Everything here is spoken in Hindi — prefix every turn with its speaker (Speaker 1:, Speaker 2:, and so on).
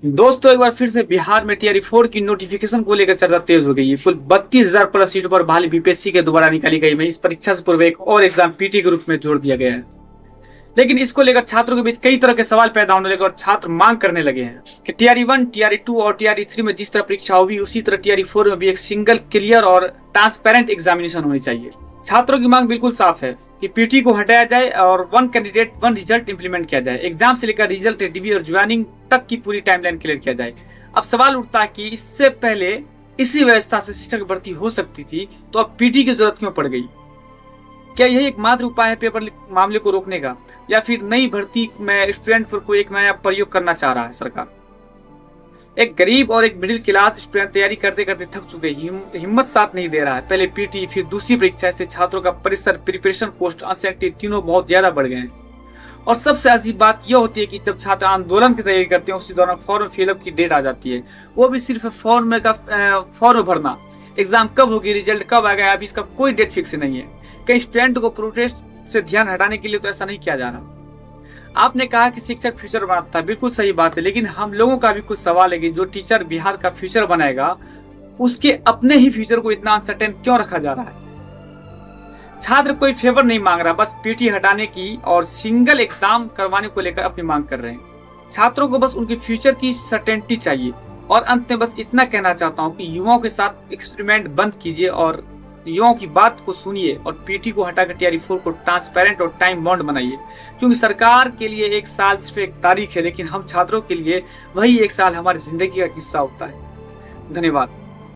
Speaker 1: दोस्तों एक बार फिर से बिहार में टीआरई 4 की नोटिफिकेशन को लेकर चर्चा तेज हो गई है। कुल 32,000 प्लस सीटों पर बहाली बीपीएससी के द्वारा निकाली गई में इस परीक्षा से पूर्व एक और एग्जाम पीटी के रूप में जोड़ दिया गया है। लेकिन इसको लेकर छात्रों के बीच कई तरह के सवाल पैदा होने लगे और छात्र मांग करने लगे हैं कि टीआरई 1, टीआरई 2 और टीआरई 3 में जिस तरह परीक्षा होगी उसी तरह टीआरई 4 में भी एक सिंगल, क्लियर और ट्रांसपेरेंट एग्जामिनेशन होनी चाहिए। छात्रों की मांग बिल्कुल साफ है कि पीटी को हटाया जाए और 1 कैंडिडेट 1 रिजल्ट इंप्लीमेंट किया जाए। एग्जाम से लेकर रिजल्ट, डिवी और ज्वाइनिंग तक की पूरी टाइमलाइन क्लियर किया जाए। अब सवाल उठता है कि इससे पहले इसी व्यवस्था से शिक्षक भर्ती हो सकती थी, तो अब पीटी की जरूरत क्यों पड़ गई? क्या यही एकमात्र उपाय है पेपर लीक मामले को रोकने का, या फिर नई भर्ती में स्टूडेंट पर कोई एक नया प्रयोग करना चाह रहा है सरकार? एक गरीब और एक मिडिल क्लास स्टूडेंट तैयारी करते करते थक चुके, हिम्मत साथ नहीं दे रहा है। पहले पीटी फिर दूसरी परीक्षा से छात्रों का परिसर, प्रिपरेशन कॉस्ट, अनसर्टेनिटी तीनों बहुत ज्यादा बढ़ गए हैं। और सबसे अजीब बात यह होती है कि जब छात्र आंदोलन की तैयारी करते हैं उसी दौरान फॉर्म फिलअप की डेट आ जाती है, वो भी सिर्फ फॉर्म भरना। एग्जाम कब होगी, रिजल्ट कब आएगा, अभी इसका कोई डेट फिक्स नहीं है। कई स्टूडेंट को प्रोटेस्ट से ध्यान हटाने के लिए तो ऐसा नहीं किया जा रहा। आपने कहा कि शिक्षक फ्यूचर बनाता है, बिल्कुल सही बात है, लेकिन हम लोगों का भी कुछ सवाल है कि जो टीचर बिहार का फ्यूचर बनाएगा उसके अपने ही फ्यूचर को इतना अनसर्टेन क्यों रखा जा रहा है? छात्र कोई फेवर नहीं मांग रहा, बस पीटी हटाने की और सिंगल एग्जाम करवाने को लेकर अपनी मांग कर रहे हैं। छात्रों को बस उनके फ्यूचर की सर्टेनिटी चाहिए। और अंत में बस इतना कहना चाहता हूँ कि युवाओं के साथ एक्सपेरिमेंट बंद कीजिए और युवाओं की बात को सुनिए और पीटी को हटाकर टीआरई 4 को ट्रांसपेरेंट और टाइम बाउंड बनाइए। क्योंकि सरकार के लिए एक साल सिर्फ एक तारीख है, लेकिन हम छात्रों के लिए वही एक साल हमारी जिंदगी का किस्सा होता है। धन्यवाद।